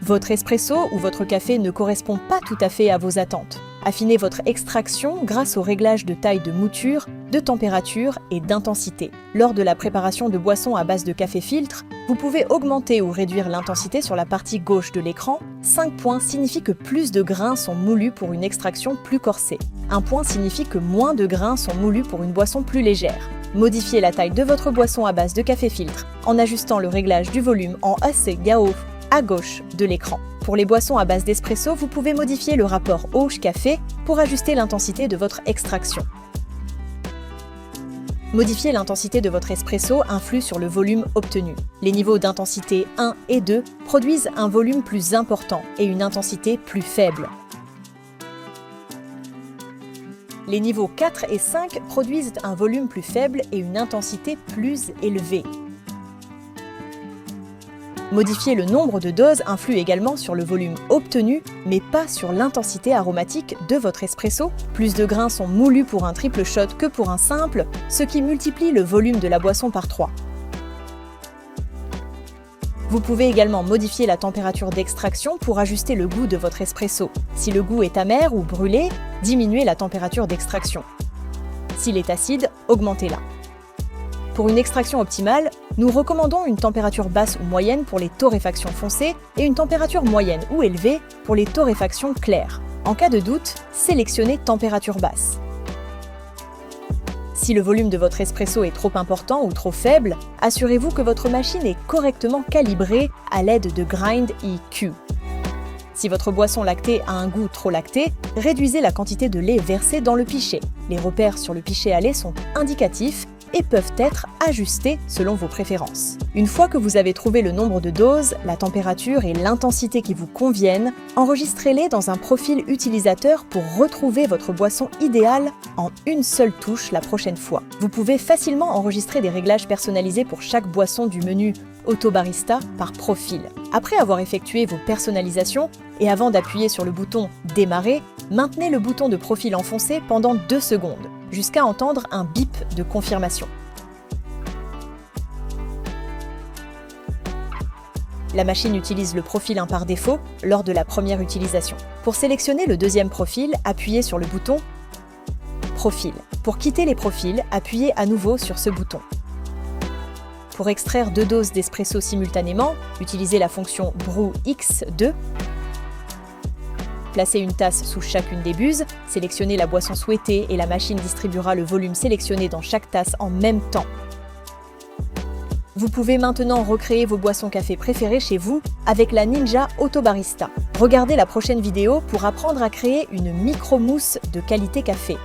Votre espresso ou votre café ne correspond pas tout à fait à vos attentes. Affinez votre extraction grâce au réglage de taille de mouture, de température et d'intensité. Lors de la préparation de boissons à base de café filtre, vous pouvez augmenter ou réduire l'intensité sur la partie gauche de l'écran. 5 points signifient que plus de grains sont moulus pour une extraction plus corsée. 1 point signifie que moins de grains sont moulus pour une boisson plus légère. Modifiez la taille de votre boisson à base de café filtre en ajustant le réglage du volume en AC/GAO à gauche de l'écran. Pour les boissons à base d'espresso, vous pouvez modifier le rapport eau-café pour ajuster l'intensité de votre extraction. Modifier l'intensité de votre espresso influe sur le volume obtenu. Les niveaux d'intensité 1 et 2 produisent un volume plus important et une intensité plus faible. Les niveaux 4 et 5 produisent un volume plus faible et une intensité plus élevée. Modifier le nombre de doses influe également sur le volume obtenu, mais pas sur l'intensité aromatique de votre espresso. Plus de grains sont moulus pour un triple shot que pour un simple, ce qui multiplie le volume de la boisson par 3. Vous pouvez également modifier la température d'extraction pour ajuster le goût de votre espresso. Si le goût est amer ou brûlé, diminuez la température d'extraction. S'il est acide, augmentez-la. Pour une extraction optimale, nous recommandons une température basse ou moyenne pour les torréfactions foncées et une température moyenne ou élevée pour les torréfactions claires. En cas de doute, sélectionnez température basse. Si le volume de votre espresso est trop important ou trop faible, assurez-vous que votre machine est correctement calibrée à l'aide de Grind EQ. Si votre boisson lactée a un goût trop lacté, réduisez la quantité de lait versé dans le pichet. Les repères sur le pichet à lait sont indicatifs et peuvent être ajustés selon vos préférences. Une fois que vous avez trouvé le nombre de doses, la température et l'intensité qui vous conviennent, enregistrez-les dans un profil utilisateur pour retrouver votre boisson idéale en une seule touche la prochaine fois. Vous pouvez facilement enregistrer des réglages personnalisés pour chaque boisson du menu Autobarista par profil. Après avoir effectué vos personnalisations et avant d'appuyer sur le bouton « Démarrer », maintenez le bouton de profil enfoncé pendant 2 secondes, jusqu'à entendre un bip de confirmation. La machine utilise le profil 1 par défaut lors de la première utilisation. Pour sélectionner le deuxième profil, appuyez sur le bouton « Profil ». Pour quitter les profils, appuyez à nouveau sur ce bouton. Pour extraire 2 doses d'espresso simultanément, utilisez la fonction Brew X2. Placez une tasse sous chacune des buses, sélectionnez la boisson souhaitée et la machine distribuera le volume sélectionné dans chaque tasse en même temps. Vous pouvez maintenant recréer vos boissons café préférées chez vous avec la Ninja Autobarista. Regardez la prochaine vidéo pour apprendre à créer une micro-mousse de qualité café.